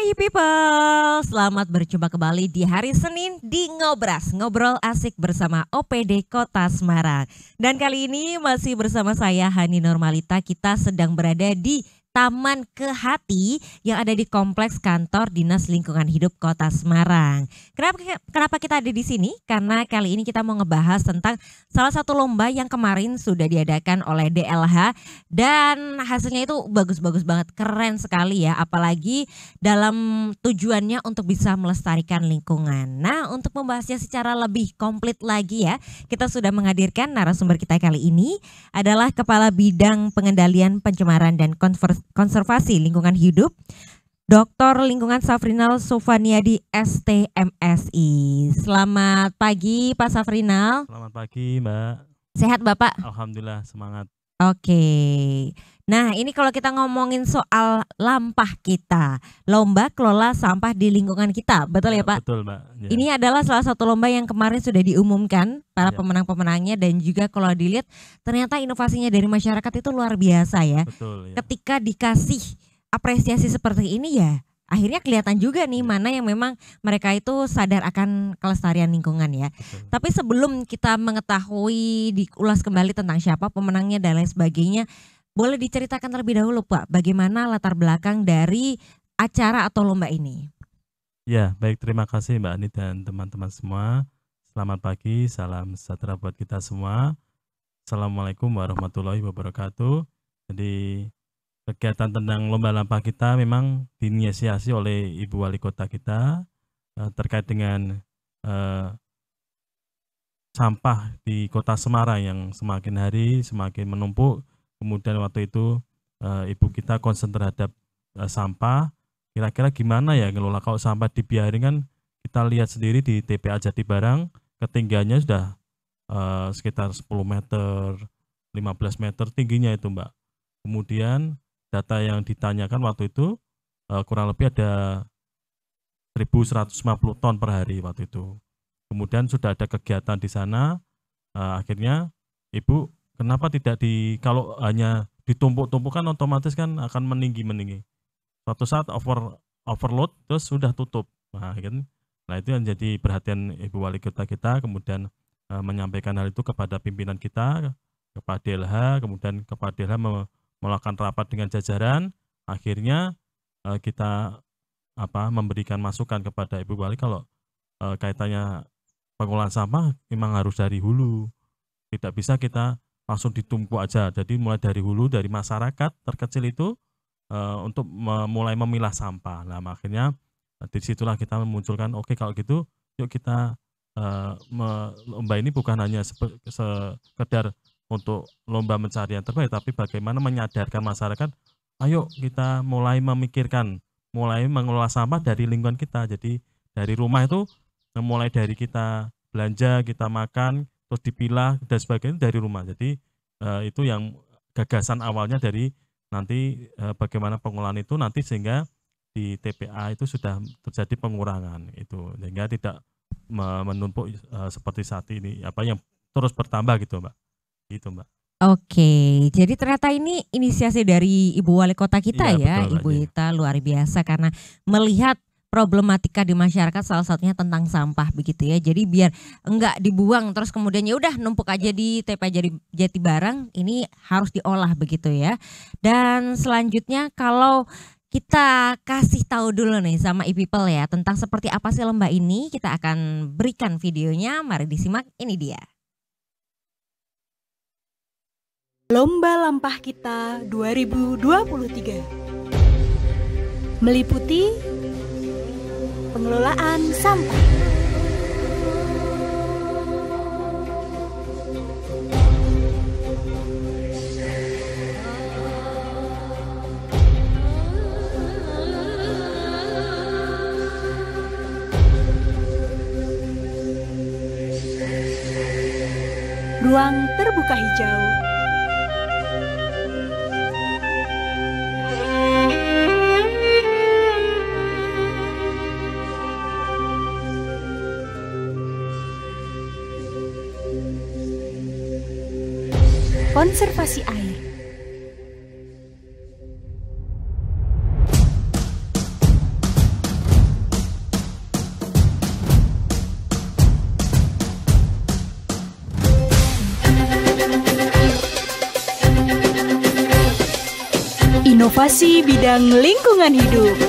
Hai people, selamat berjumpa kembali di hari Senin di Ngobras, ngobrol asik bersama OPD Kota Semarang. Dan kali ini masih bersama saya Hani Normalita, kita sedang berada di Taman Kehati yang ada di Kompleks Kantor Dinas Lingkungan Hidup Kota Semarang. Kenapa kita ada di sini? Karena kali ini kita mau ngebahas tentang salah satu lomba yang kemarin sudah diadakan oleh DLH dan hasilnya itu bagus-bagus banget, keren sekali ya, apalagi dalam tujuannya untuk bisa melestarikan lingkungan. Nah, untuk membahasnya secara lebih komplit lagi ya, kita sudah menghadirkan narasumber kita kali ini adalah Kepala Bidang Pengendalian Pencemaran dan Konservasi Lingkungan Hidup, Dr. Lingkungan Safrinal Sofaniadi STMSI. Selamat pagi Pak Safrinal. Selamat pagi Mbak. Sehat Bapak? Alhamdulillah, semangat. Oke. Nah, ini kalau kita ngomongin soal lampah kita, lomba kelola sampah di lingkungan kita, betul ya Pak? Betul Mbak. Ya. Ini adalah salah satu lomba yang kemarin sudah diumumkan para Ya. pemenang-pemenangnya, dan juga kalau dilihat ternyata inovasinya dari masyarakat itu luar biasa ya. Betul ya. Ketika dikasih apresiasi seperti ini ya, akhirnya kelihatan juga nih mana yang memang mereka itu sadar akan kelestarian lingkungan ya. Betul. Tapi sebelum kita mengetahui, diulas kembali tentang siapa pemenangnya dan lain sebagainya, boleh diceritakan terlebih dahulu Pak, bagaimana latar belakang dari acara atau lomba ini? Ya, baik, terima kasih Mbak Ani dan teman-teman semua. Selamat pagi, salam sejahtera buat kita semua. Assalamualaikum warahmatullahi wabarakatuh. Jadi kegiatan tentang lomba lampah kita memang diinisiasi oleh Ibu Wali Kota kita terkait dengan sampah di Kota Semarang yang semakin hari semakin menumpuk. Kemudian waktu itu Ibu kita concern terhadap sampah. Kira-kira gimana ya ngelola kalau sampah dibiarin, kan kita lihat sendiri di TPA Jatibarang ketinggiannya sudah sekitar 10 meter, 15 meter tingginya itu Mbak. Kemudian data yang ditanyakan waktu itu kurang lebih ada 1.150 ton per hari waktu itu. Kemudian sudah ada kegiatan di sana, akhirnya Ibu, kenapa tidak kalau hanya ditumpuk-tumpuk kan otomatis kan akan meninggi. Suatu saat overload terus sudah tutup. Nah itu yang jadi perhatian Ibu Wali Kota kita, kemudian menyampaikan hal itu kepada pimpinan kita, kepada DLH, kemudian kepada DLH melakukan rapat dengan jajaran. Akhirnya kita memberikan masukan kepada Ibu Wali kalau kaitannya pengolahan sampah memang harus dari hulu. Tidak bisa kita langsung ditumpuk aja. Jadi mulai dari hulu, dari masyarakat terkecil itu untuk mulai memilah sampah. Nah, akhirnya disitulah kita memunculkan, oke kalau gitu yuk kita lomba ini bukan hanya sekedar untuk lomba mencari yang terbaik, tapi bagaimana menyadarkan masyarakat, ayo kita mulai memikirkan, mulai mengelola sampah dari lingkungan kita. Jadi dari rumah itu mulai dari kita belanja, kita makan, terus dipilah dan sebagainya dari rumah. Jadi itu yang gagasan awalnya dari nanti bagaimana pengolahan itu nanti sehingga di TPA itu sudah terjadi pengurangan itu, sehingga tidak menumpuk seperti saat ini yang terus bertambah gitu Mbak. Gitu Mbak. Oke, jadi ternyata ini inisiasi dari Ibu Wali Kota kita ya, betul, Ibu Ita, luar biasa karena melihat problematika di masyarakat, salah satunya tentang sampah begitu ya. Jadi biar enggak dibuang terus kemudian ya udah numpuk aja di TPA Jatibarang, ini harus diolah begitu ya. Dan selanjutnya kalau kita kasih tahu dulu nih sama e-people ya tentang seperti apa sih lomba ini, kita akan berikan videonya, mari disimak, ini dia. Lomba Lampah Kita 2023 meliputi pengelolaan sampah, ruang terbuka hijau, konservasi air, inovasi bidang lingkungan hidup.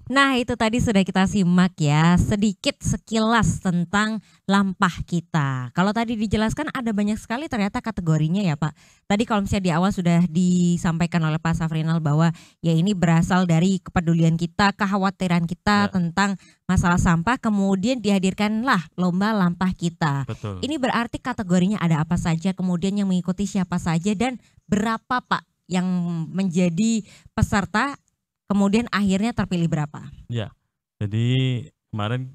Nah, itu tadi sudah kita simak ya, sedikit sekilas tentang lampah kita. Kalau tadi dijelaskan ada banyak sekali ternyata kategorinya ya Pak. Tadi kalau misalnya di awal sudah disampaikan oleh Pak Safrinal bahwa ya ini berasal dari kepedulian kita, kekhawatiran kita tentang masalah sampah, kemudian dihadirkanlah lomba lampah kita. Betul. Ini berarti kategorinya ada apa saja, kemudian yang mengikuti siapa saja dan berapa Pak yang menjadi peserta, kemudian akhirnya terpilih berapa? Ya, jadi kemarin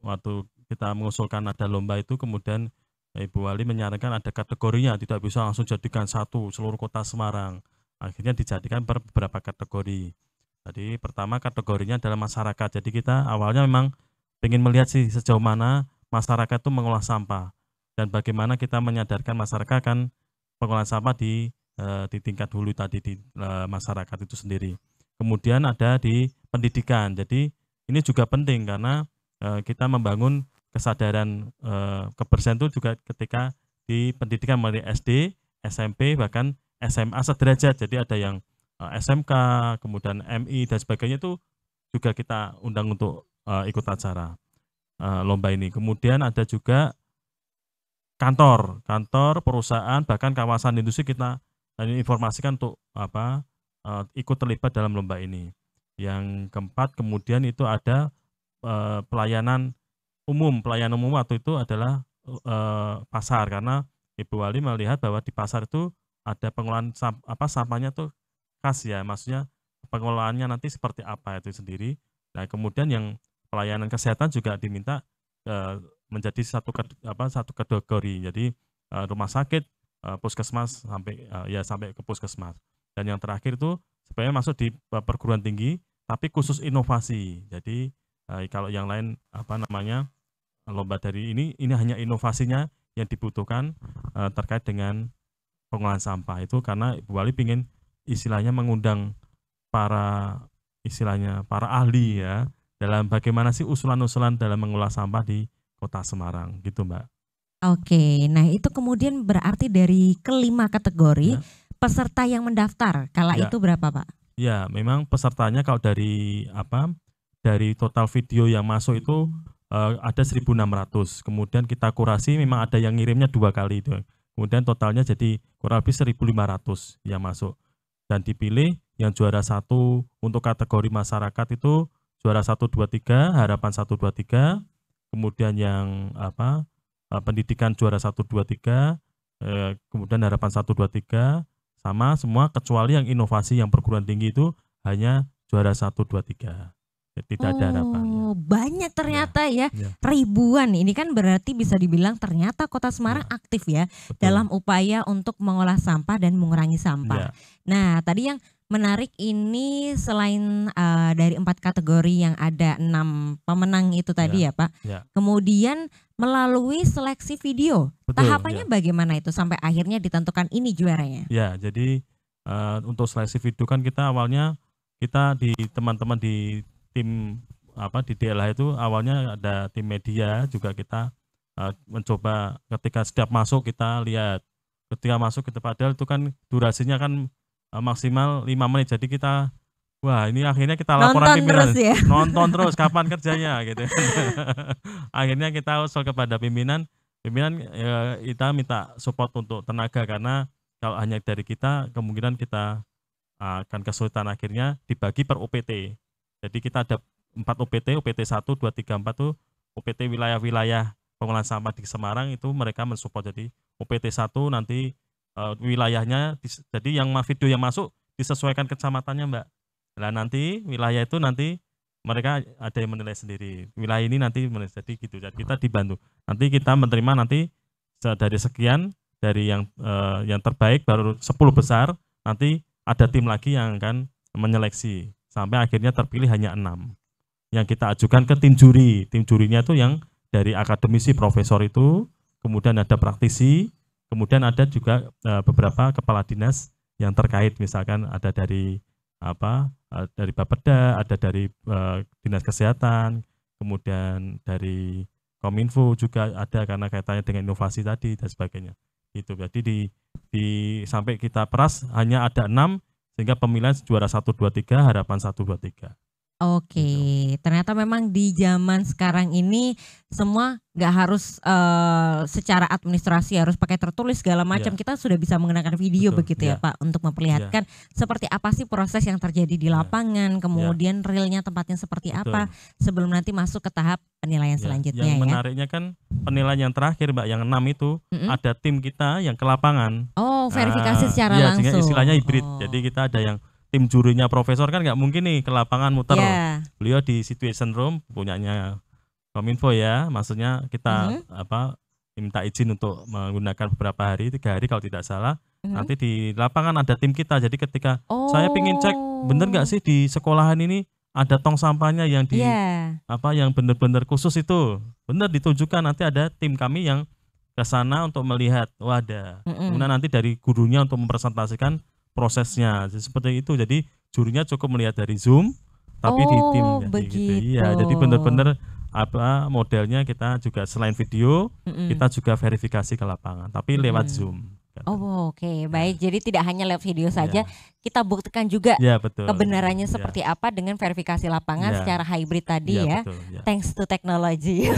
waktu kita mengusulkan ada lomba itu, kemudian Ibu Wali menyarankan ada kategorinya, tidak bisa langsung jadikan satu seluruh kota Semarang. Akhirnya dijadikan beberapa kategori. Jadi pertama kategorinya adalah masyarakat. Jadi kita awalnya memang ingin melihat sih sejauh mana masyarakat itu mengolah sampah dan bagaimana kita menyadarkan masyarakat kan pengolahan sampah di tingkat hulu tadi di masyarakat itu sendiri. Kemudian ada di pendidikan. Jadi ini juga penting karena kita membangun kesadaran kebersihan itu juga ketika di pendidikan mulai SD, SMP, bahkan SMA sederajat. Jadi ada yang SMK, kemudian MI dan sebagainya itu juga kita undang untuk ikut acara lomba ini. Kemudian ada juga kantor, perusahaan, bahkan kawasan industri kita informasikan untuk ikut terlibat dalam lomba ini. Yang keempat kemudian itu ada pelayanan umum. Pelayanan umum waktu itu adalah pasar, karena Ibu Wali melihat bahwa di pasar itu ada pengolahan sampahnya tuh khas ya, maksudnya pengelolaannya nanti seperti apa itu sendiri. Nah kemudian yang pelayanan kesehatan juga diminta menjadi satu kategori. Jadi rumah sakit, puskesmas sampai ke puskesmas. Dan yang terakhir itu sebenarnya masuk di perguruan tinggi, tapi khusus inovasi. Jadi kalau yang lain lomba dari ini hanya inovasinya yang dibutuhkan terkait dengan pengolahan sampah itu, karena Ibu Wali ingin istilahnya mengundang para ahli ya dalam bagaimana sih usulan-usulan dalam mengolah sampah di Kota Semarang gitu Mbak. Oke, nah itu kemudian berarti dari kelima kategori peserta yang mendaftar kala itu berapa Pak? Ya, memang pesertanya kalau dari total video yang masuk itu ada 1.600. Kemudian kita kurasi, memang ada yang ngirimnya 2 kali itu. Kemudian totalnya jadi kurang lebih 1.500 yang masuk. Dan dipilih yang juara 1 untuk kategori masyarakat itu juara 1, 2, 3, harapan 1, 2, 3. Kemudian yang pendidikan juara 1, 2, 3. Kemudian harapan 1, 2, 3. Sama semua kecuali yang inovasi yang perguruan tinggi itu hanya juara 1, 2, 3. Tidak ada harapan. Oh, banyak ternyata ya. Ribuan. Ini kan berarti bisa dibilang ternyata Kota Semarang aktif ya. Betul. Dalam upaya untuk mengolah sampah dan mengurangi sampah. Nah, tadi yang menarik ini selain dari 4 kategori yang ada 6 pemenang itu tadi ya Pak. Ya. Kemudian melalui seleksi video. Betul, Tahapannya bagaimana itu sampai akhirnya ditentukan ini juaranya? Ya, jadi untuk seleksi video kan kita awalnya kita di teman-teman di tim di DLH itu awalnya ada tim media juga kita mencoba ketika setiap masuk kita lihat. Ketika masuk kita padahal itu kan durasinya kan maksimal 5 menit. Jadi kita ini akhirnya kita laporan pimpinan. Nonton terus kapan kerjanya gitu. Akhirnya kita usul kepada pimpinan kita minta support untuk tenaga karena kalau hanya dari kita kemungkinan kita akan kesulitan, akhirnya dibagi per OPT. Jadi kita ada 4 OPT 1, 2, 3, 4 tuh OPT wilayah-wilayah pengolahan sampah di Semarang itu mereka mensupport. Jadi OPT 1 nanti wilayahnya, jadi yang video yang masuk disesuaikan kecamatannya Mbak. Nah nanti wilayah itu nanti mereka ada yang menilai sendiri. Wilayah ini nanti jadi gitu. Jadi kita dibantu. Nanti kita menerima nanti dari sekian dari yang terbaik baru 10 besar. Nanti ada tim lagi yang akan menyeleksi sampai akhirnya terpilih hanya 6 yang kita ajukan ke tim juri. Tim jurinya itu yang dari akademisi profesor itu, kemudian ada praktisi. Kemudian ada juga beberapa kepala dinas yang terkait, misalkan ada dari dari Bapeda, ada dari Dinas Kesehatan, kemudian dari Kominfo juga ada karena kaitannya dengan inovasi tadi dan sebagainya. Itu jadi sampai kita peras hanya ada 6 sehingga pemilihan juara 1, 2, 3, harapan 1, 2, 3. Oke, ternyata memang di zaman sekarang ini semua nggak harus secara administrasi harus pakai tertulis segala macam. Kita sudah bisa menggunakan video begitu ya Pak untuk memperlihatkan seperti apa sih proses yang terjadi di lapangan, kemudian realnya tempatnya seperti apa sebelum nanti masuk ke tahap penilaian selanjutnya. Yang menariknya kan penilaian yang terakhir Mbak, yang 6 itu ada tim kita yang ke lapangan. Oh, verifikasi secara langsung. Istilahnya hibrid. Jadi kita ada yang tim jurinya profesor kan nggak mungkin nih ke lapangan muter. Beliau di situation room punyanya Kominfo ya, maksudnya kita minta izin untuk menggunakan beberapa hari, 3 hari kalau tidak salah. Nanti di lapangan ada tim kita. Jadi ketika saya ingin cek bener nggak sih di sekolahan ini ada tong sampahnya yang yang benar-benar khusus itu, benar ditunjukkan, nanti ada tim kami yang ke sana untuk melihat ada. Kemudian nanti dari gurunya untuk mempresentasikan prosesnya seperti itu. Jadi jurinya cukup melihat dari Zoom tapi di tim gitu. Iya, jadi benar-benar modelnya kita juga selain video kita juga verifikasi ke lapangan tapi lewat Zoom. Oke, baik. Jadi tidak hanya lewat video saja, kita buktikan juga kebenarannya seperti apa dengan verifikasi lapangan secara hybrid tadi thanks to technology.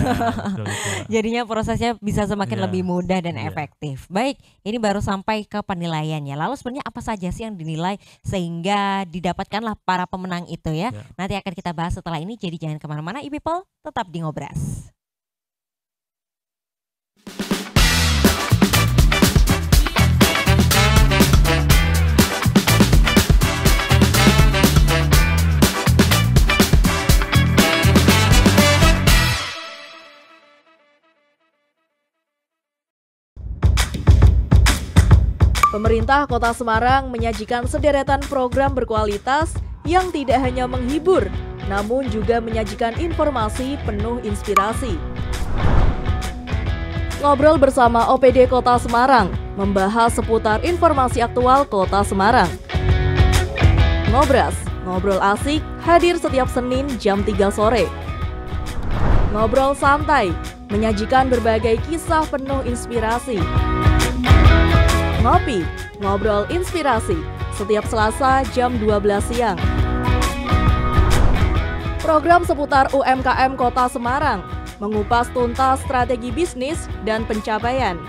Jadinya prosesnya bisa semakin lebih mudah dan efektif. Baik, ini baru sampai ke penilaiannya. Lalu sebenarnya apa saja sih yang dinilai sehingga didapatkanlah para pemenang itu ya? Nanti akan kita bahas setelah ini, jadi jangan kemana-mana e-people, tetap di Ngobras. Pemerintah Kota Semarang menyajikan sederetan program berkualitas yang tidak hanya menghibur, namun juga menyajikan informasi penuh inspirasi. Ngobrol bersama OPD Kota Semarang, membahas seputar informasi aktual Kota Semarang. Ngobras, ngobrol asik, hadir setiap Senin jam 3 sore. Ngobrol santai, menyajikan berbagai kisah penuh inspirasi. Ngopi, ngobrol inspirasi, setiap Selasa jam 12 siang. Program seputar UMKM Kota Semarang, mengupas tuntas strategi bisnis dan pencapaian.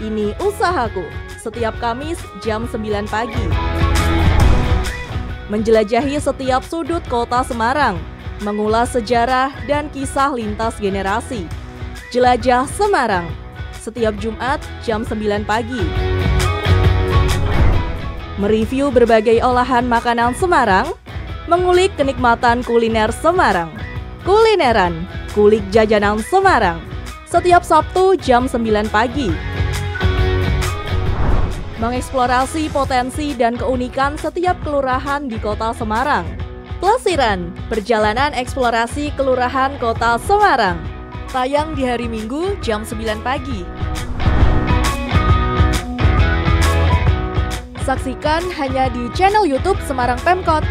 Ini Usahaku, setiap Kamis jam 9 pagi. Menjelajahi setiap sudut Kota Semarang, mengulas sejarah dan kisah lintas generasi. Jelajah Semarang, setiap Jumat jam 9 pagi. Mereview berbagai olahan makanan Semarang, mengulik kenikmatan kuliner Semarang. Kulineran, kulik jajanan Semarang, setiap Sabtu jam 9 pagi. mengeksplorasi potensi dan keunikan setiap kelurahan di Kota Semarang. Plesiran, perjalanan eksplorasi kelurahan Kota Semarang. Tayang di hari Minggu jam 9 pagi. Saksikan hanya di channel YouTube Semarang Pemkot.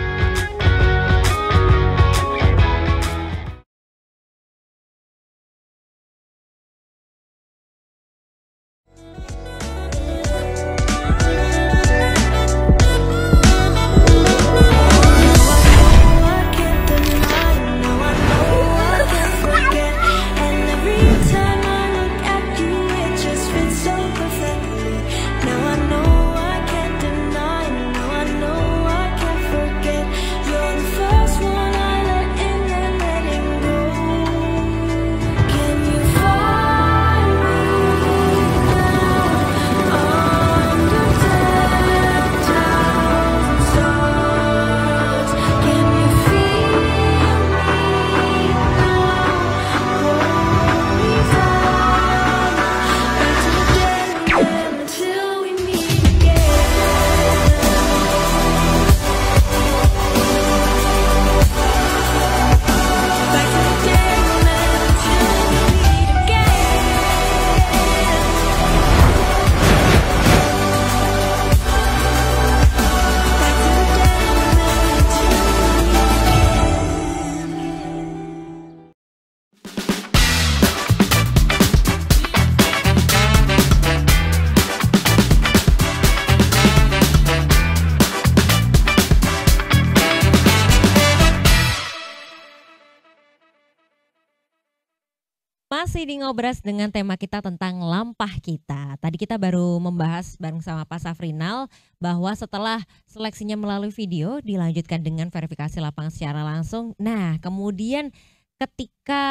Masih di Ngobras dengan tema kita tentang lampah kita. Tadi kita baru membahas bareng sama Pak Safrinal bahwa setelah seleksinya melalui video dilanjutkan dengan verifikasi lapangan secara langsung. Nah, kemudian ketika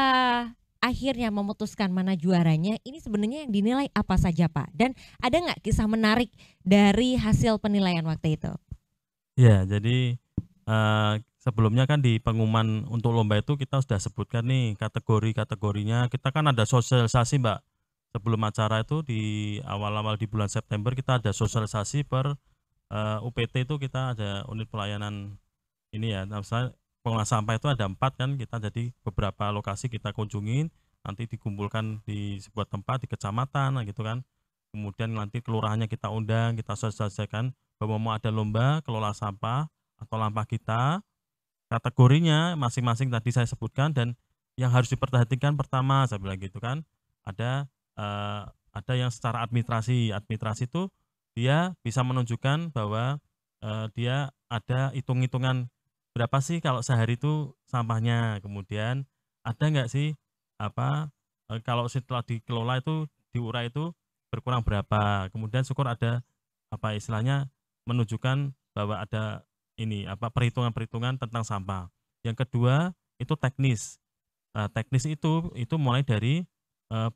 akhirnya memutuskan mana juaranya, ini sebenarnya yang dinilai apa saja Pak? Dan ada nggak kisah menarik dari hasil penilaian waktu itu? Ya, jadi sebelumnya kan di pengumuman untuk lomba itu kita sudah sebutkan nih kategorinya. Kita kan ada sosialisasi Mbak. Sebelum acara itu di awal-awal di bulan September kita ada sosialisasi per UPT itu kita ada unit pelayanan ini ya. Nah, misalnya pengolah sampah itu ada 4 kan, kita jadi beberapa lokasi kita kunjungin, nanti dikumpulkan di sebuah tempat di kecamatan gitu kan. Kemudian nanti kelurahannya kita undang, kita sosialisasikan bahwa mau ada lomba kelola sampah atau lampah kita. Kategorinya masing-masing tadi saya sebutkan, dan yang harus diperhatikan pertama saya bilang gitu kan, ada yang secara administrasi itu dia bisa menunjukkan bahwa dia ada hitung-hitungan berapa sih kalau sehari itu sampahnya, kemudian ada nggak sih kalau setelah dikelola itu diurai itu berkurang berapa, kemudian syukur ada istilahnya menunjukkan bahwa ada perhitungan-perhitungan tentang sampah. Yang kedua itu teknis. Teknis itu mulai dari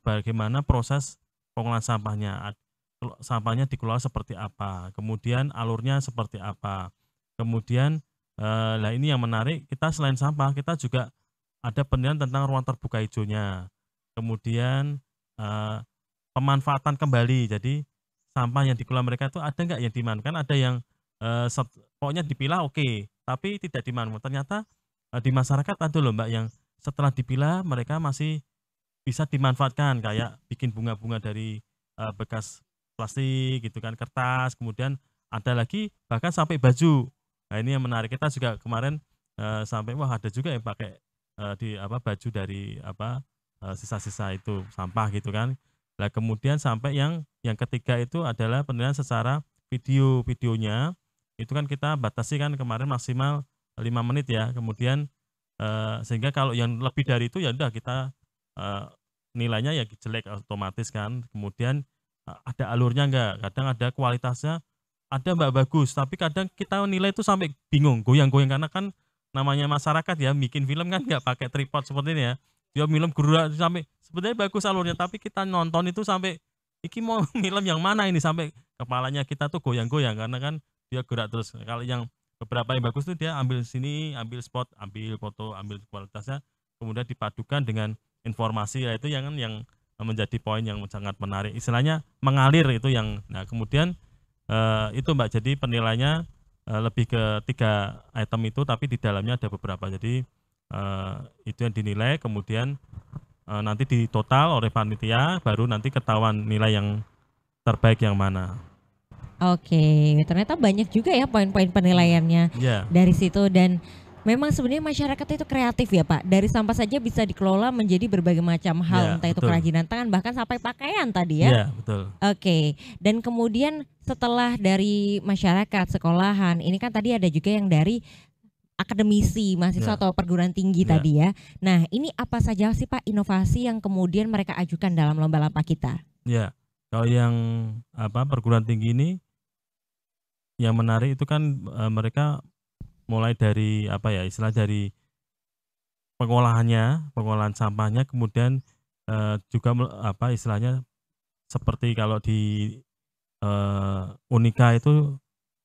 bagaimana proses pengolahan sampahnya. Sampahnya dikelola seperti apa, kemudian alurnya seperti apa. Kemudian ini yang menarik, kita selain sampah kita juga ada penilaian tentang ruang terbuka hijaunya. Kemudian pemanfaatan kembali. Jadi sampah yang dikelola mereka itu ada nggak yang dimanfaatkan, ada yang pokoknya dipilah oke, tapi tidak dimanfaatkan. Ternyata di masyarakat ada loh Mbak yang setelah dipilah mereka masih bisa dimanfaatkan, kayak bikin bunga-bunga dari bekas plastik gitu kan, kertas, kemudian ada lagi bahkan sampai baju. Nah ini yang menarik, kita juga kemarin sampai ada juga yang pakai baju dari sisa-sisa itu sampah gitu kan. Nah kemudian sampai yang ketiga itu adalah penilaian secara videonya. Itu kan kita batasi kan kemarin maksimal 5 menit ya, kemudian sehingga kalau yang lebih dari itu ya udah kita nilainya ya jelek otomatis kan. Kemudian ada alurnya enggak, kadang ada kualitasnya ada Mbak bagus, tapi kadang kita nilai itu sampai bingung, goyang-goyang, karena kan namanya masyarakat ya, bikin film kan nggak pakai tripod seperti ini ya, dia film gerak sampai sebenarnya bagus alurnya, tapi kita nonton itu sampai iki mau film yang mana ini, sampai kepalanya kita tuh goyang-goyang karena kan dia gerak terus. Kalau yang beberapa yang bagus tuh dia ambil sini, ambil spot, ambil foto, ambil kualitasnya, kemudian dipadukan dengan informasi, ya itu yang menjadi poin yang sangat menarik, istilahnya mengalir itu yang. Nah kemudian itu Mbak, jadi penilaiannya lebih ke 3 item itu, tapi di dalamnya ada beberapa. Jadi itu yang dinilai, kemudian nanti di total oleh panitia, baru nanti ketahuan nilai yang terbaik yang mana. Oke, ternyata banyak juga ya poin-poin penilaiannya Ya, dari situ, dan memang sebenarnya masyarakat itu kreatif ya Pak. Dari sampah saja bisa dikelola menjadi berbagai macam hal, ya entah itu betul. kerajinan tangan bahkan sampai pakaian tadi ya. Ya, betul. Oke, dan kemudian setelah dari masyarakat, sekolahan, ini kan tadi ada juga yang dari akademisi, mahasiswa Ya, atau perguruan tinggi ya. tadi ya. Nah, ini apa saja sih Pak inovasi yang kemudian mereka ajukan dalam lomba-lomba kita? Ya, kalau yang perguruan tinggi ini yang menarik itu kan mereka mulai dari istilah dari pengolahan sampahnya, kemudian juga istilahnya seperti kalau di Unika itu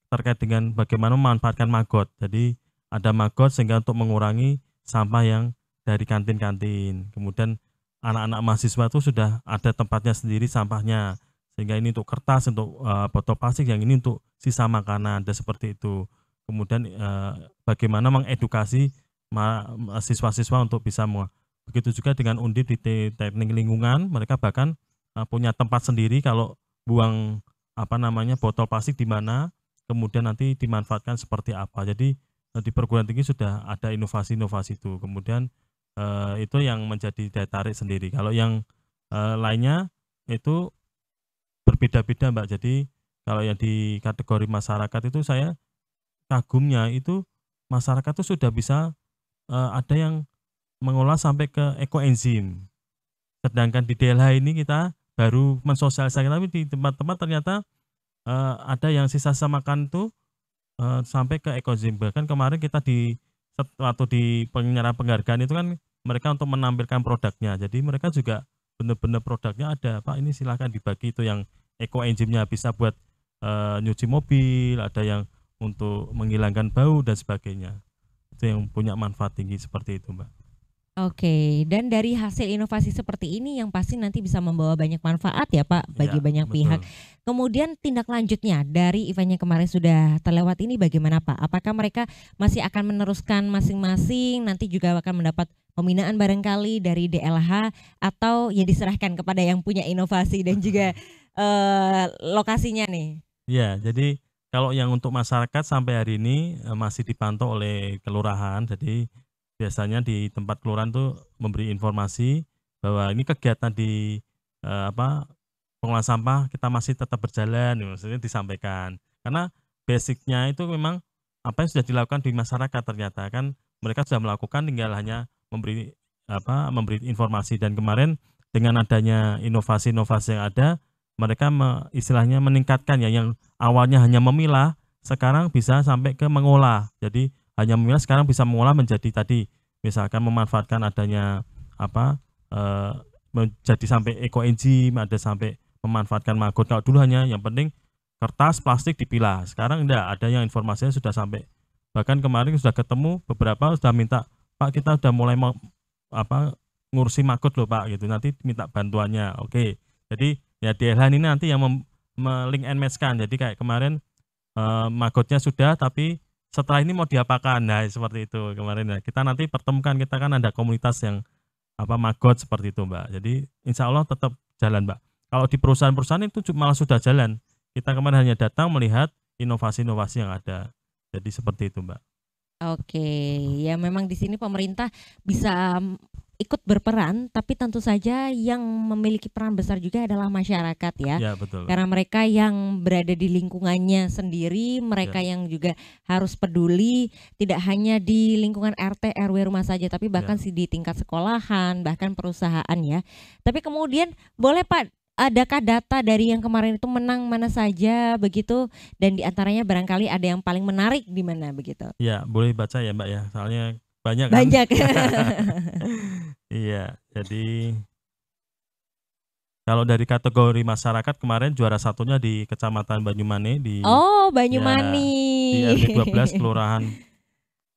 terkait dengan bagaimana memanfaatkan maggot. Jadi ada maggot sehingga untuk mengurangi sampah yang dari kantin-kantin. Kemudian anak-anak mahasiswa itu sudah ada tempatnya sendiri sampahnya. Sehingga ini untuk kertas, untuk botol plastik, yang ini untuk sisa makanan, ada seperti itu. Kemudian bagaimana mengedukasi siswa-siswa untuk bisa begitu juga dengan Undip di teknik lingkungan, mereka bahkan punya tempat sendiri kalau buang botol plastik di mana, kemudian nanti dimanfaatkan seperti apa. Jadi di perguruan tinggi sudah ada inovasi-inovasi itu. Kemudian itu yang menjadi daya tarik sendiri. Kalau yang lainnya itu berbeda-beda Mbak. Jadi kalau yang di kategori masyarakat itu saya kagumnya itu masyarakat itu sudah bisa ada yang mengolah sampai ke ekoenzim. Sedangkan di DLH ini kita baru mensosialisasikan, tapi di tempat-tempat ternyata ada yang sisa-sisa makan itu sampai ke ekoenzim. Bahkan kemarin kita waktu di penyerahan penghargaan itu kan mereka untuk menampilkan produknya. Jadi mereka juga benar-benar produknya ada, Pak, ini silakan dibagi, itu yang ekoenzimnya bisa buat nyuci mobil, ada yang untuk menghilangkan bau dan sebagainya. Itu yang punya manfaat tinggi seperti itu, Mbak. Oke, dan dari hasil inovasi seperti ini yang pasti nanti bisa membawa banyak manfaat ya Pak bagi Ya, banyak betul. pihak. Kemudian tindak lanjutnya dari eventnya kemarin sudah terlewat ini bagaimana Pak? Apakah mereka masih akan meneruskan masing-masing, nanti juga akan mendapat pembinaan barangkali dari DLH, atau ya diserahkan kepada yang punya inovasi dan juga lokasinya nih? Ya, jadi kalau yang untuk masyarakat sampai hari ini masih dipantau oleh kelurahan. Jadi biasanya di tempat kelurahan tuh memberi informasi bahwa ini kegiatan di pengolahan sampah kita masih tetap berjalan, maksudnya disampaikan. Karena basicnya itu memang apa yang sudah dilakukan di masyarakat, ternyata kan mereka sudah melakukan, tinggal hanya memberi informasi. Dan kemarin dengan adanya inovasi-inovasi yang ada, mereka istilahnya meningkatkan ya, yang awalnya hanya memilah sekarang bisa sampai ke mengolah. Jadi hanya memilah sekarang bisa mengolah menjadi tadi misalkan memanfaatkan adanya menjadi sampai ekoenzim, ada sampai memanfaatkan maggot. Kalau dulu hanya yang penting kertas, plastik dipilah, sekarang enggak, ada yang informasinya sudah sampai, bahkan kemarin sudah ketemu beberapa sudah minta, Pak, kita udah mulai mau ngurusi maggot loh Pak, gitu, nanti minta bantuannya. Oke, jadi ya DLH ini nanti yang link and match kan. Jadi kayak kemarin maggotnya sudah, tapi setelah ini mau diapakan, nah seperti itu kemarin ya. Kita nanti pertemukan, kita kan ada komunitas yang maggot seperti itu Mbak. Jadi insya Allah tetap jalan Mbak. Kalau di perusahaan-perusahaan itu malah sudah jalan. Kita kemarin hanya datang melihat inovasi-inovasi yang ada. Jadi seperti itu Mbak. Oke, ya memang di sini pemerintah bisa ikut berperan, tapi tentu saja yang memiliki peran besar juga adalah masyarakat ya. Ya betul. Karena mereka yang berada di lingkungannya sendiri, mereka yang juga harus peduli, tidak hanya di lingkungan RT, RW rumah saja, tapi bahkan di tingkat sekolahan, bahkan perusahaan ya. Tapi kemudian boleh Pak, adakah data dari yang kemarin itu menang mana saja begitu, dan diantaranya barangkali ada yang paling menarik di mana begitu? Ya boleh baca ya Mbak ya, soalnya banyak kan? Banyak. Iya, jadi kalau dari kategori masyarakat kemarin juara satunya di Kecamatan Banyumane di Banyumani. di RW 12 Kelurahan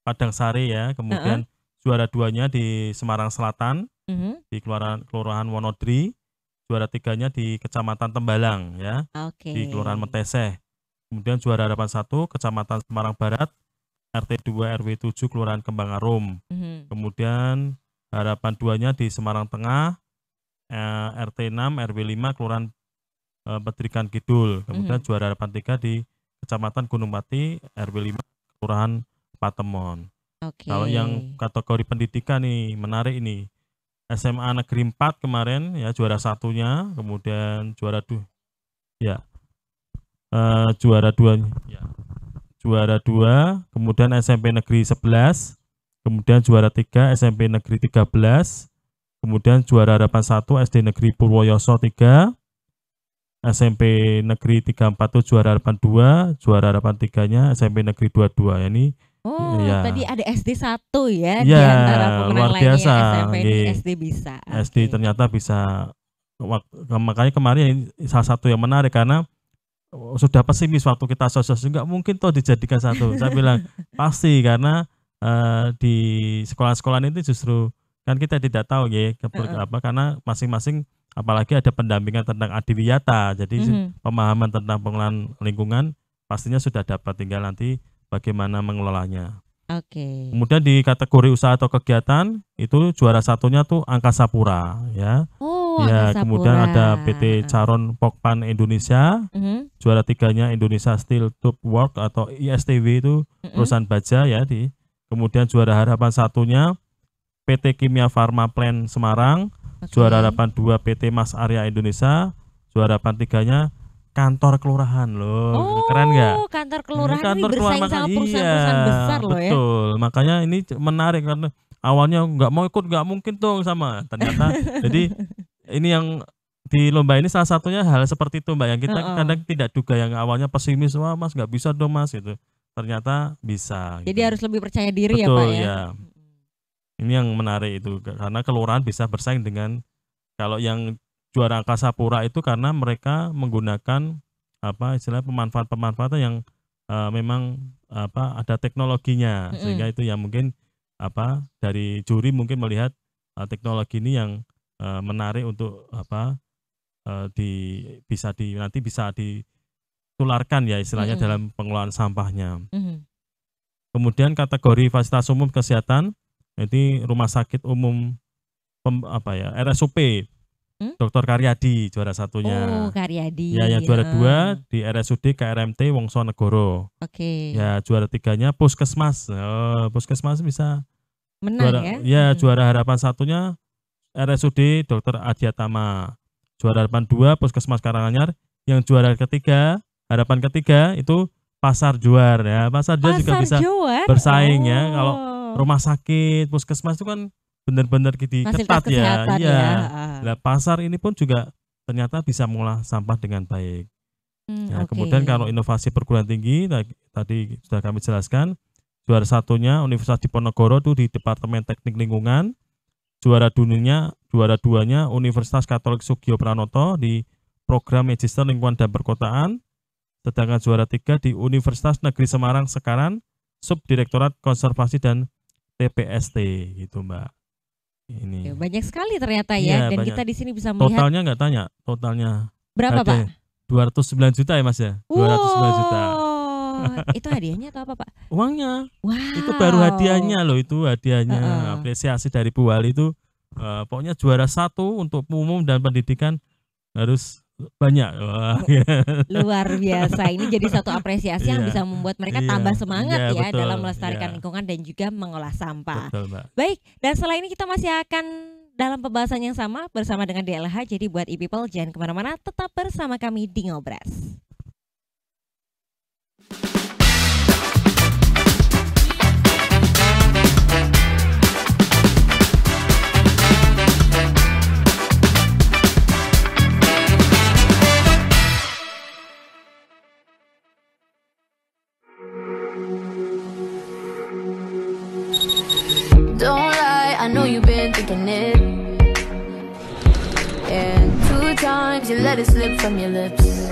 Padangsari ya. Kemudian juara duanya di Semarang Selatan, di Kelurahan Wonodri. Juara tiganya di Kecamatan Tembalang ya, di Kelurahan Meteseh. Kemudian Juara Harapan 1 Kecamatan Semarang Barat, RT 2 RW 7 Kelurahan Kembang Arum. Kemudian Harapan 2-nya di Semarang Tengah, RT 6 RW 5 Kelurahan Petrikan Kidul. Kemudian Juara Harapan 3 di Kecamatan Gunung Pati, RW 5 Kelurahan Patemon. Kalau yang kategori pendidikan nih menarik ini. SMA Negeri 4 kemarin ya juara 1-nya, kemudian juara 2 ya. Juara 2 ya. Juara 2, kemudian SMP Negeri 11, kemudian juara 3 SMP Negeri 13, kemudian Juara Harapan 1 SD Negeri Purwoyoso 3, SMP Negeri 34 itu Juara Harapan 2, Juara Harapan 3-nya SMP Negeri 22. Ya, ini ya. Tadi ada SD 1 ya, Ya, di antara pemenang luar lainnya biasa. SMP ini SD bisa. SD ternyata bisa. Makanya kemarin salah satu yang menarik karena sudah pesimis waktu kita sosialisasi, nggak mungkin toh dijadikan satu. Saya bilang pasti karena di sekolah-sekolah itu justru kan kita tidak tahu ya karena masing-masing apalagi ada pendampingan tentang adiwiyata, jadi pemahaman tentang pengelolaan lingkungan pastinya sudah dapat, tinggal nanti bagaimana mengelolanya. Kemudian di kategori usaha atau kegiatan itu juara 1-nya tuh Angkasa Pura ya. Ya, kemudian ada PT Caron Pokpan Indonesia, juara 3-nya Indonesia Steel Tube Work atau ISTW itu perusahaan baja ya. Kemudian juara harapan 1-nya PT Kimia Farma Plant Semarang, juara harapan 2 PT Mas Arya Indonesia, juara harapan 3-nya kantor kelurahan loh. Keren nggak? Kantor kelurahan ini bersaing sama perusahaan-perusahaan besar loh ya. Betul, makanya ini menarik karena awalnya nggak mau ikut, nggak mungkin tuh sama, ternyata jadi ini yang di lomba ini salah satunya hal seperti itu Mbak, yang kita kadang tidak duga, yang awalnya pesimis, wah Mas nggak bisa dong Mas itu, ternyata bisa. Jadi gitu. harus lebih percaya diri. Betul, ya Pak ya. Ya. Ini yang menarik itu karena kelurahan bisa bersaing dengan kalau yang juara Angkasa Pura itu karena mereka menggunakan istilah pemanfaatan yang memang ada teknologinya, sehingga itu yang mungkin dari juri mungkin melihat teknologi ini yang menarik untuk nanti bisa ditularkan ya istilahnya dalam pengelolaan sampahnya. Kemudian kategori fasilitas umum kesehatan ini Rumah Sakit Umum RSUP Dr. Karyadi juara 1-nya. Karyadi. Ya, yang juara 2 di RSUD KRMT Wongsonegoro. Ya, juara 3-nya Puskesmas. Puskesmas bisa menang juara, ya. Juara harapan 1-nya RSUD Dr. Adiatama. Juara harapan 2 Puskesmas Karanganyar. Yang juara ketiga, harapan ketiga itu Pasar Juar ya. Pasar Juar juga bisa bersaing ya. Kalau rumah sakit, puskesmas itu kan benar-benar ketat ya. Iya. Nah, pasar ini pun juga ternyata bisa mengolah sampah dengan baik. Kemudian kalau inovasi perguruan tinggi tadi sudah kami jelaskan, juara 1-nya Universitas Diponegoro itu di Departemen Teknik Lingkungan. Juara 2-nya Universitas Katolik Sugio Pranoto di program Magister Lingkungan dan Perkotaan. Sedangkan juara 3 di Universitas Negeri Semarang Sekaran, Subdirektorat Konservasi dan TPST gitu Mbak. Ini banyak sekali ternyata ya, dan banyak. Kita di sini bisa melihat totalnya, nggak tanya totalnya berapa Pak? 209 juta ya Mas ya. 209 juta. Itu hadiahnya atau apa Pak? Uangnya. Wow. Itu baru hadiahnya loh, itu hadiahnya. Apresiasi dari Bu Wali itu pokoknya juara 1 untuk umum dan pendidikan harus banyak. Luar biasa. Ini jadi satu apresiasi yang bisa membuat mereka tambah semangat betul, dalam melestarikan lingkungan dan juga mengolah sampah. Betul, Mbak. Baik, dan setelah ini kita masih akan dalam pembahasan yang sama bersama dengan DLH. Jadi buat e-people jangan kemana-mana, tetap bersama kami di Ngobras. Don't lie, I know you've been thinking it. And 2 times you let it slip from your lips.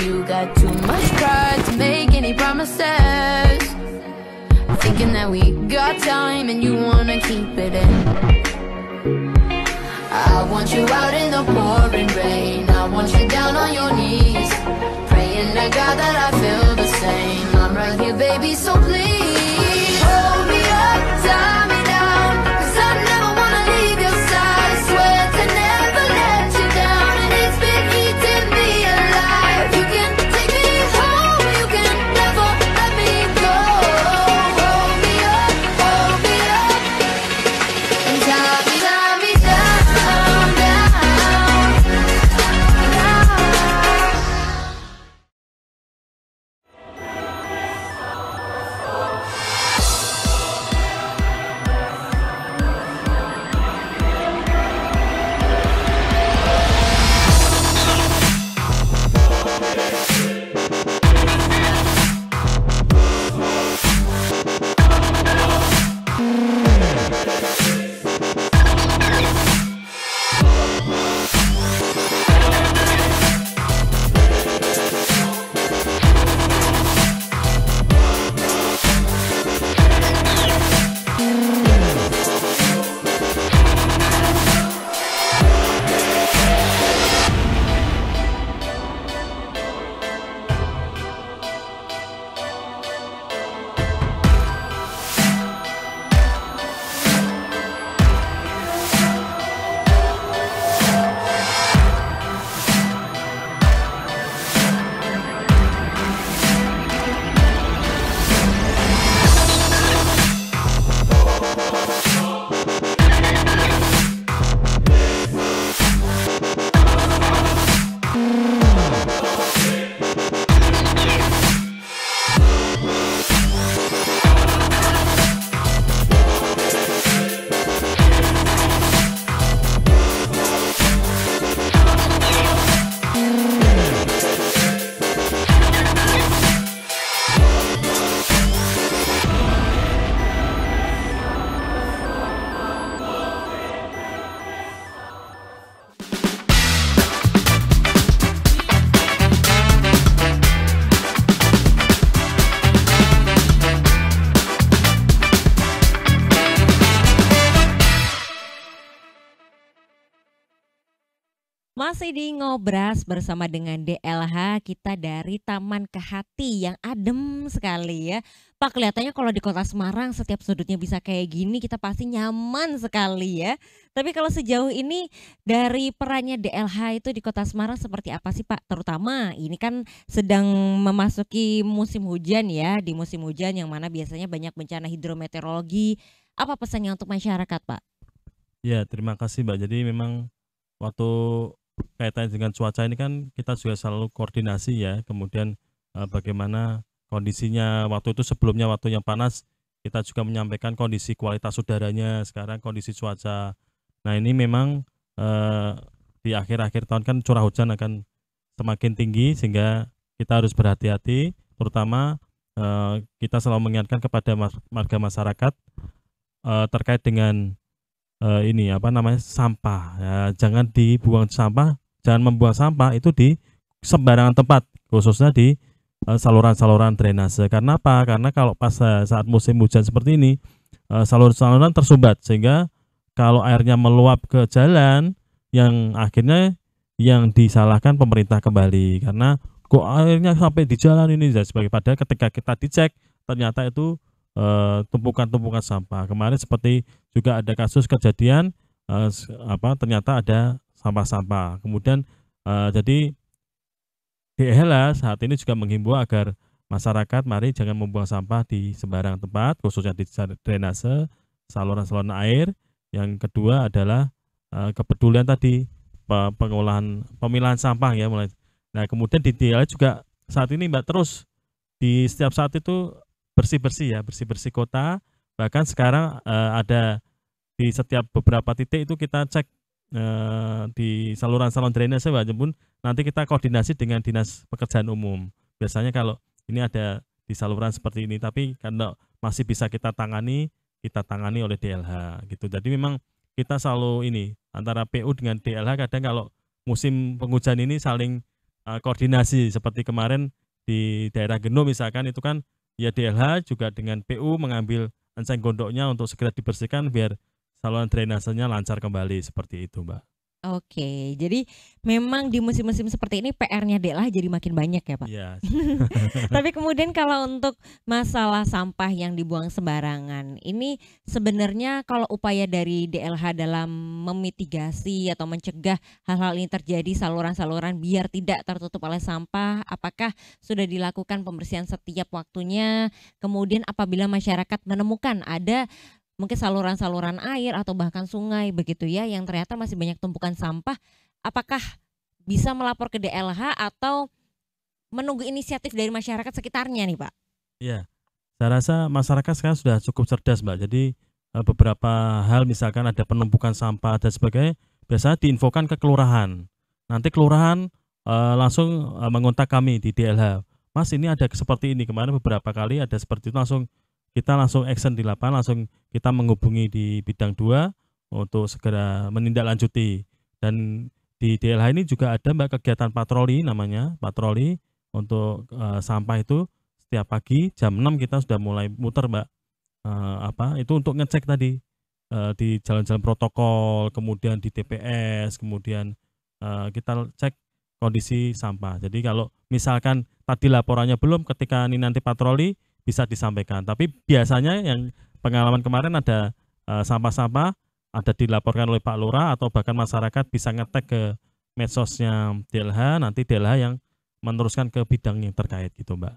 You got too much pride to make any promises. Thinking that we got time and you wanna keep it in. I want you out in the pouring rain. I want you down on your knees, praying and I got that I feel the same. I'm right here, baby, so please hold me up, tie me down, 'cause I never wanna leave your side. I swear to never let you down, and it's been eating me alive. You can take me home, you can never let me go. Hold me up, and tie me down, down. Masih di Ngobras bersama dengan DLH, kita dari Taman Kehati yang adem sekali ya. Pak, kelihatannya kalau di Kota Semarang setiap sudutnya bisa kayak gini, kita pasti nyaman sekali ya. Tapi kalau sejauh ini dari perannya DLH itu di Kota Semarang seperti apa sih Pak? Terutama ini kan sedang memasuki musim hujan ya, di musim hujan yang mana biasanya banyak bencana hidrometeorologi. Apa pesannya untuk masyarakat Pak? Ya, terima kasih Mbak. Jadi memang waktu kaitannya dengan cuaca ini kan kita juga selalu koordinasi ya, kemudian bagaimana kondisinya waktu itu sebelumnya waktu yang panas, kita juga menyampaikan kondisi kualitas udaranya, sekarang kondisi cuaca. Nah ini memang di akhir-akhir tahun kan curah hujan akan semakin tinggi sehingga kita harus berhati-hati, terutama kita selalu mengingatkan kepada warga masyarakat terkait dengan ini apa namanya sampah ya, jangan dibuang sampah, jangan membuang sampah itu di sembarangan tempat, khususnya di saluran-saluran drainase. Karena apa? Karena kalau pas saat musim hujan seperti ini saluran-saluran tersumbat sehingga kalau airnya meluap ke jalan yang akhirnya yang disalahkan pemerintah kembali karena kok airnya sampai di jalan ini dan sebagai padahal ketika kita dicek ternyata itu tumpukan-tumpukan sampah. Kemarin seperti juga ada kasus kejadian ternyata ada sampah-sampah. Kemudian jadi DLH saat ini juga menghimbau agar masyarakat mari jangan membuang sampah di sembarang tempat, khususnya di drainase, saluran-saluran air. Yang kedua adalah kepedulian tadi pemilahan sampah ya mulai. Nah kemudian di DLH juga saat ini Mbak terus di setiap saat itu bersih-bersih kota. Bahkan sekarang ada di setiap beberapa titik itu kita cek di saluran-saluran drainase pun nanti kita koordinasi dengan Dinas Pekerjaan Umum. Biasanya kalau ini ada di saluran seperti ini, tapi kalau masih bisa kita tangani oleh DLH gitu. Jadi memang kita selalu ini antara PU dengan DLH kadang kalau musim penghujan ini saling koordinasi seperti kemarin di daerah Geno misalkan itu kan ya DLH juga dengan PU mengambil enceng gondoknya untuk segera dibersihkan biar saluran drainasenya lancar kembali seperti itu Mbak. Oke, jadi memang di musim-musim seperti ini PR-nya DLH jadi makin banyak ya, Pak? Iya. Tapi kemudian kalau untuk masalah sampah yang dibuang sembarangan, ini sebenarnya kalau upaya dari DLH dalam memitigasi atau mencegah hal-hal ini terjadi, saluran-saluran biar tidak tertutup oleh sampah, apakah sudah dilakukan pembersihan setiap waktunya? Kemudian apabila masyarakat menemukan ada mungkin saluran-saluran air atau bahkan sungai begitu ya yang ternyata masih banyak tumpukan sampah, apakah bisa melapor ke DLH atau menunggu inisiatif dari masyarakat sekitarnya nih, Pak? Iya, saya rasa masyarakat sekarang sudah cukup cerdas, Mbak. Jadi, beberapa hal misalkan ada penumpukan sampah dan sebagainya, biasanya diinfokan ke kelurahan. Nanti kelurahan, langsung, mengontak kami di DLH, "Mas, ini ada seperti ini." Kemarin beberapa kali ada seperti itu, kita langsung action di lapangan, langsung kita menghubungi di bidang 2 untuk segera menindaklanjuti. Dan di DLH ini juga ada, Mbak, kegiatan patroli namanya, patroli untuk, sampah itu setiap pagi jam 6 kita sudah mulai muter, Mbak, itu untuk ngecek tadi, di jalan-jalan protokol, kemudian di TPS, kemudian, kita cek kondisi sampah. Jadi kalau misalkan tadi laporannya belum, ketika ini nanti patroli bisa disampaikan. Tapi biasanya yang pengalaman kemarin ada, sampah-sampah ada dilaporkan oleh Pak Lurah atau bahkan masyarakat bisa ngetek ke medsosnya DLH, nanti DLH yang meneruskan ke bidang yang terkait gitu, Mbak.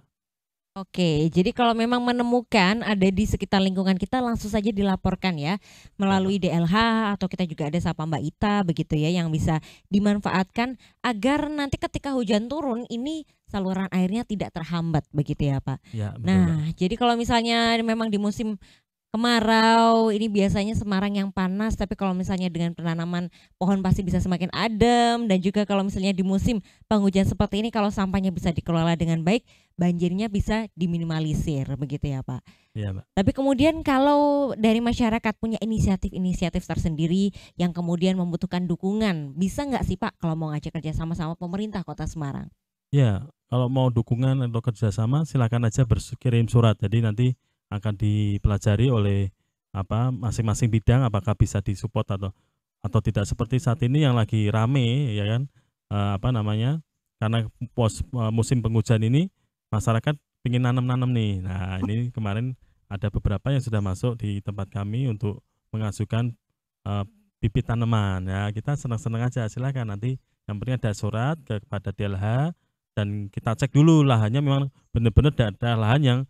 Oke, jadi kalau memang menemukan ada di sekitar lingkungan kita langsung saja dilaporkan ya melalui DLH atau kita juga ada Sapa Mbak Ita begitu ya yang bisa dimanfaatkan agar nanti ketika hujan turun ini saluran airnya tidak terhambat begitu ya, Pak. Ya, betul, Mbak. Nah, jadi kalau misalnya memang di musim kemarau, ini biasanya Semarang yang panas, tapi kalau misalnya dengan penanaman pohon pasti bisa semakin adem dan juga kalau misalnya di musim penghujan seperti ini kalau sampahnya bisa dikelola dengan baik, banjirnya bisa diminimalisir begitu ya, Pak. Iya, Mbak. Tapi kemudian kalau dari masyarakat punya inisiatif-inisiatif tersendiri yang kemudian membutuhkan dukungan, bisa nggak sih Pak kalau mau ngajak kerja sama pemerintah Kota Semarang? Ya, kalau mau dukungan atau kerjasama silakan aja kirim surat. Jadi nanti akan dipelajari oleh masing-masing bidang apakah bisa disupport atau tidak seperti saat ini yang lagi rame ya kan karena musim penghujan ini masyarakat ingin nanam-nanam nih. Nah, ini kemarin ada beberapa yang sudah masuk di tempat kami untuk mengajukan bibit tanaman. Ya, kita senang-senang aja silakan nanti yang penting ada surat kepada DLH dan kita cek dulu lahannya memang benar-benar ada lahan yang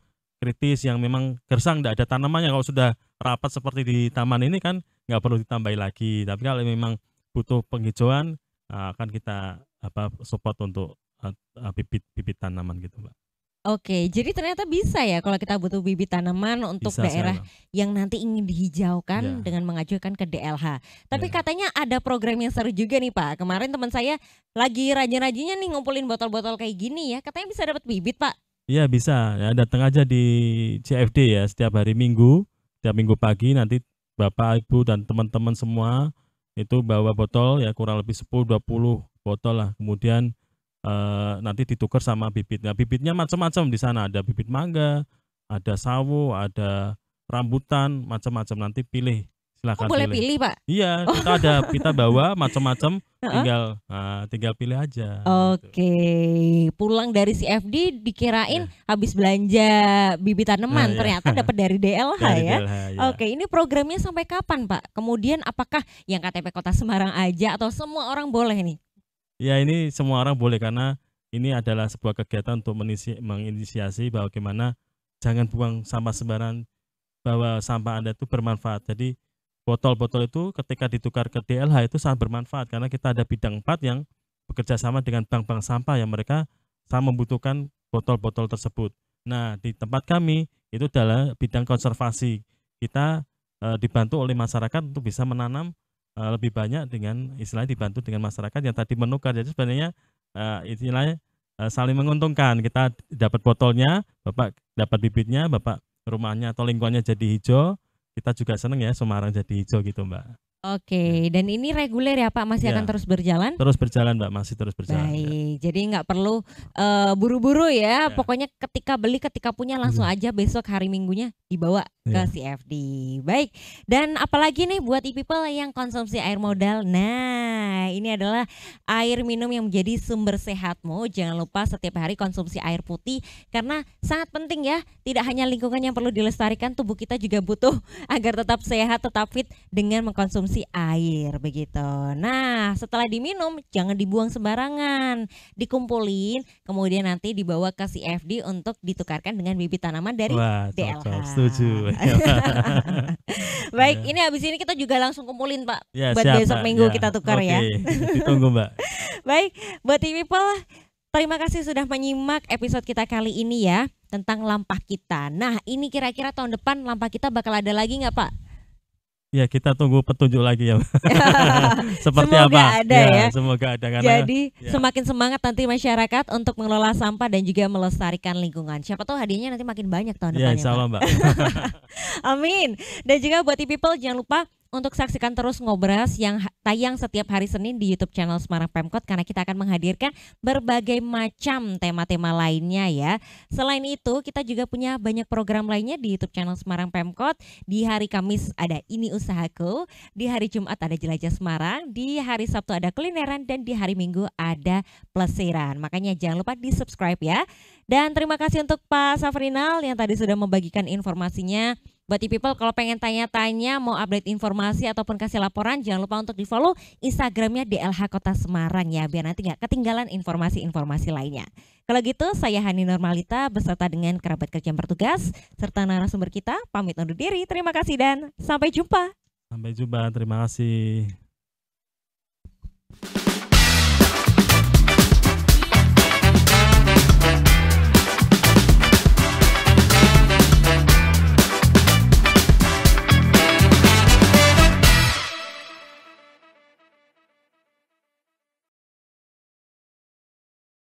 kritis yang memang gersang tidak ada tanamannya. Kalau sudah rapat seperti di taman ini kan nggak perlu ditambahi lagi. Tapi kalau memang butuh penghijauan akan kita support untuk bibit tanaman gitu, Mbak. Oke, jadi ternyata bisa ya kalau kita butuh bibit tanaman untuk Bisa daerah sekali. yang nanti ingin Ya, dihijaukan dengan mengajukan ke DLH. Tapi ya. katanya ada program yang seru juga nih Pak. Kemarin teman saya lagi rajin-rajinnya nih ngumpulin botol-botol kayak gini ya. Katanya bisa dapat bibit Pak. Iya bisa, ya datang aja di CFD ya setiap hari Minggu, setiap Minggu pagi nanti Bapak, Ibu dan teman-teman semua itu bawa botol ya kurang lebih 10-20 botol lah. Kemudian nanti ditukar sama bibit. Nah, bibitnya macam-macam di sana, ada bibit mangga, ada sawo, ada rambutan, macam-macam. Nanti pilih, Oh silakan boleh pilih. pilih Pak? Iya, Oh, kita bawa macam-macam, heeh. tinggal pilih aja gitu. Oke, pulang dari CFD dikirain Ya. habis belanja bibit Nah, tanaman, ya. ternyata dapat dari DLH Dari ya. DLH ya. Oke, ini programnya sampai kapan Pak? Kemudian apakah yang KTP Kota Semarang aja atau semua orang boleh nih? Ya ini semua orang boleh karena ini adalah sebuah kegiatan untuk menginisiasi bahwa gimana jangan buang sampah sembarangan, bahwa sampah Anda itu bermanfaat. Jadi botol-botol itu ketika ditukar ke DLH itu sangat bermanfaat karena kita ada bidang 4 yang bekerja sama dengan bank-bank sampah yang mereka sangat membutuhkan botol-botol tersebut. Nah, di tempat kami itu adalah bidang konservasi. Kita dibantu oleh masyarakat untuk bisa menanam lebih banyak dengan istilahnya dibantu dengan masyarakat yang tadi menukar. Jadi sebenarnya istilahnya saling menguntungkan. Kita dapat botolnya, Bapak dapat bibitnya, Bapak rumahnya atau lingkungannya jadi hijau. Kita juga senang ya Semarang jadi hijau gitu, Mbak. Oke, dan ini reguler ya Pak, masih Ya. akan terus berjalan? Terus berjalan Mbak, masih terus berjalan. Ya. Baik, jadi nggak perlu buru-buru ya. Ya. Pokoknya ketika beli, ketika punya langsung aja besok hari Minggunya dibawa ke Ya. CFD. Baik, dan apalagi nih buat people yang konsumsi air modal. Nah, ini adalah air minum yang menjadi sumber sehatmu. Jangan lupa setiap hari konsumsi air putih karena sangat penting ya. Tidak hanya lingkungan yang perlu dilestarikan, tubuh kita juga butuh agar tetap sehat, tetap fit dengan mengkonsumsi air begitu. Nah, setelah diminum jangan dibuang sembarangan, dikumpulin kemudian nanti dibawa ke CFD untuk ditukarkan dengan bibit tanaman dari Wah, DLH. cocok, setuju. Baik, Ya. ini habis ini kita juga langsung kumpulin Pak. Ya, Buat siap, besok Mbak. Minggu Ya. kita tukar Oke. ya. Ditunggu Mbak. Baik, buat people, terima kasih sudah menyimak episode kita kali ini ya tentang lampah kita. Nah, ini kira-kira tahun depan lampah kita bakal ada lagi nggak Pak? Ya, kita tunggu petunjuk lagi ya. Seperti Semoga apa? ada ya. Semoga ada karena Jadi ya. semakin semangat nanti masyarakat untuk mengelola sampah dan juga melestarikan lingkungan. Siapa tahu hadiahnya nanti makin banyak tahun ya, depannya. insya Allah Pak. Mbak. Amin. Dan juga buat people jangan lupa untuk saksikan terus Ngobras yang tayang setiap hari Senin di YouTube channel Semarang Pemkot karena kita akan menghadirkan berbagai macam tema-tema lainnya ya. Selain itu kita juga punya banyak program lainnya di YouTube channel Semarang Pemkot. Di hari Kamis ada Ini Usahaku, di hari Jumat ada Jelajah Semarang, di hari Sabtu ada kulineran dan di hari Minggu ada plesiran. Makanya jangan lupa di-subscribe ya. Dan terima kasih untuk Pak Safrinal yang tadi sudah membagikan informasinya. Buat people kalau pengen tanya-tanya mau update informasi ataupun kasih laporan jangan lupa untuk di follow Instagramnya DLH Kota Semarang ya biar nanti nggak ketinggalan informasi-informasi lainnya. Kalau gitu saya Hani Normalita beserta dengan kerabat kerja yang bertugas serta narasumber kita pamit undur diri. Terima kasih dan sampai jumpa. Sampai jumpa. Terima kasih.